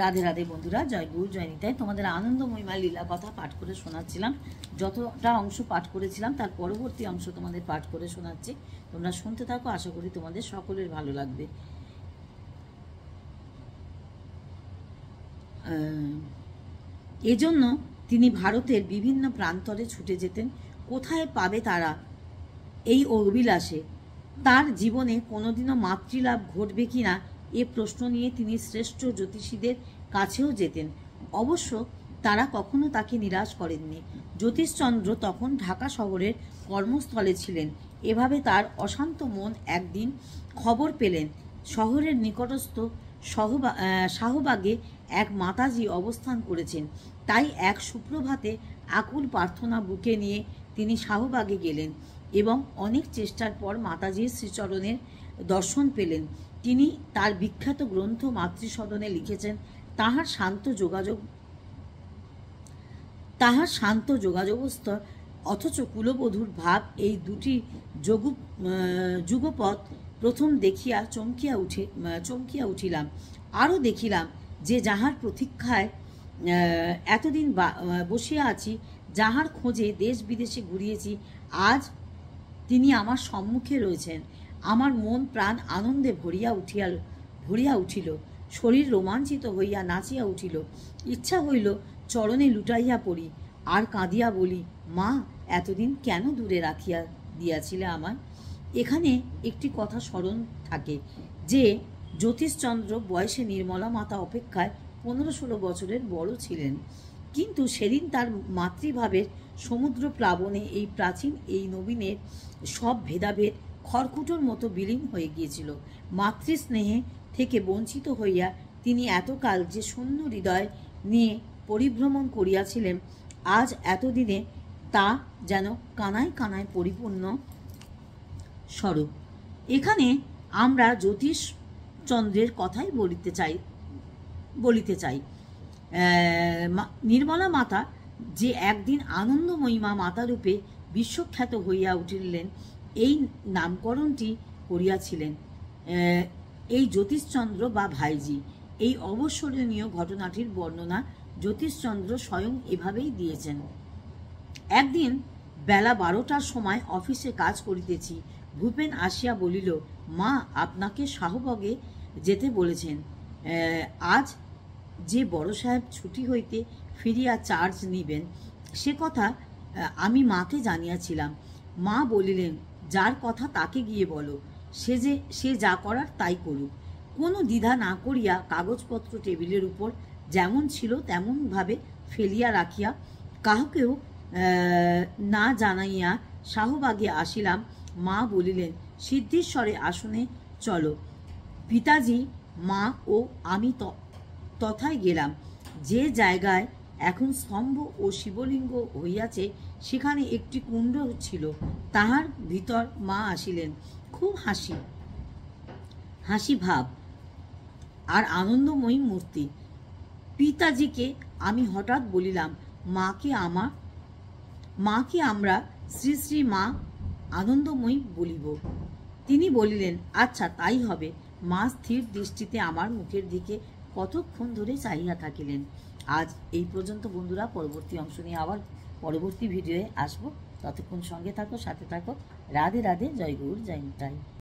রাধে রাধে বন্ধুরা, জয় গুরু জয় নিতাই। তোমাদের আনন্দময়ীমা লীলা কথা পাঠ করে শোনাচ্ছিলাম। যতটা অংশ পাঠ করেছিলাম তার পরবর্তী অংশ তোমাদের পাঠ করে শোনাচ্ছি। তোমরা শুনতে থাকো, আশা করি তোমাদের সকলের ভালো লাগবে। এজন্য তিনি ভারতের বিভিন্ন প্রান্তরে ছুটে যেতেন। কোথায় পাবে তারা এই অভিলাষে? তার জীবনে কোনোদিনও মাতৃলাভ ঘটবে কিনা এ প্রশ্ন নিয়ে তিনি শ্রেষ্ঠ জ্যোতিষীদের কাছেও যেতেন। অবশ্য তারা কখনো তাকে নিরাশ করেননি। জ্যোতিষচন্দ্র তখন ঢাকা শহরের কর্মস্থলে ছিলেন। এভাবে তার অশান্ত মন একদিন খবর পেলেন শহরের নিকটস্থ শাহবাগে এক মাতাজি অবস্থান করেছেন। তাই এক সুপ্রভাতে আকুল প্রার্থনা বুকে নিয়ে তিনি শাহবাগে গেলেন এবং অনেক চেষ্টার পর মাতাজির শ্রীচরণের দর্শন পেলেন। তিনি তার বিখ্যাত গ্রন্থ মাতৃসদনে লিখেছেন, তাহার শান্ত যোগাযোগস্থ অথচ কুলবধূর ভাব এই দুটি যুগপৎ প্রথম দেখিয়া চমকিয়া উঠিলাম। আরও দেখিলাম যে যাহার প্রতীক্ষায় এতদিন বসিয়া আছি, যাহার খোঁজে দেশ বিদেশে ঘুরিয়েছি, আজ তিনি আমার সম্মুখে রয়েছেন। আমার মন প্রাণ আনন্দে ভরিয়া উঠিল, শরীর রোমাঞ্চিত হইয়া নাচিয়া উঠিল। ইচ্ছা হইল চরণে লুটাইয়া পড়ি আর কাঁদিয়া বলি, মা, এতদিন কেন দূরে রাখিয়া দিয়াছিলে আমায়? এখানে একটি কথা স্মরণ থাকে যে জ্যোতিষচন্দ্র বয়সে নির্মলা মাতা অপেক্ষায় 15-16 বছরের বড় ছিলেন, কিন্তু সেদিন তার মাতৃভাবের সমুদ্র প্লাবনে এই প্রাচীন এই নবীনের সব ভেদাভেদ খড়কুটোর মতো বিলীন হয়ে গিয়েছিল। মাতৃস্নেহে থেকে বঞ্চিত হইয়া তিনি এতকাল যে শূন্য হৃদয় নিয়ে পরিভ্রমণ করিয়াছিলেন, আজ এতদিনে তা যেন কানায় কানায় পরিপূর্ণ স্বরূপ। এখানে আমরা জ্যোতিষচন্দ্রের কথাই বলিতে চাই। নির্মলা মাতা যে একদিন আনন্দময়ীমা মাতারূপে বিশ্বখ্যাত হইয়া উঠিলেন, এই নামকরণটি করিয়াছিলেন এই জ্যোতিষচন্দ্র বা ভাইজি। এই অবসরণীয় ঘটনাটির বর্ণনা জ্যোতিষচন্দ্র স্বয়ং এভাবেই দিয়েছেন। একদিন বেলা 12টার সময় অফিসে কাজ করিতেছি, ভূপেন আসিয়া বলিল, মা, আপনাকে শাহবাগে যেতে বলেছেন। আজ যে বড় সাহেব ছুটি হইতে ফিরিয়া চার্জ নিবেন সে কথা আমি মাকে জানিয়াছিলাম। মা বলিলেন, যার কথা তাকে গিয়ে বলো, সে যা করার তাই করুক। কোনো দ্বিধা না করিয়া কাগজপত্র টেবিলের উপর যেমন ছিল তেমনভাবে ফেলিয়া রাখিয়া কাহাকেও না জানাইয়া শাহবাগে আসিলাম। মা বলিলেন, সিদ্ধেশ্বরে আসনে চলো। পিতাজি, মা ও আমি তথায় গেলাম। যে জায়গায় এখন স্তম্ভ ও শিবলিঙ্গ হইয়াছে সেখানে একটি কুণ্ড ছিল, তাহার ভিতর মা আসিলেন। খুব হাসি ভাব আর আনন্দময়ী মূর্তি। পিতাজিকে আমি হঠাৎ বলিলাম, মাকে আমরা শ্রী শ্রী মা আনন্দময়ী বলিব। তিনি বলিলেন, আচ্ছা, তাই হবে। মা স্থির দৃষ্টিতে আমার মুখের দিকে কতক্ষণ ধরে চাহিয়া থাকিলেন। আজ এই পর্যন্ত বন্ধুরা। পরবর্তী অংশ নিয়ে আবার পরবর্তী ভিডিওয়ে আসবো। ততক্ষণ সঙ্গে থাকো, সাথে থাকো। রাধে রাধে, জয় গুরু জয় নিতাই।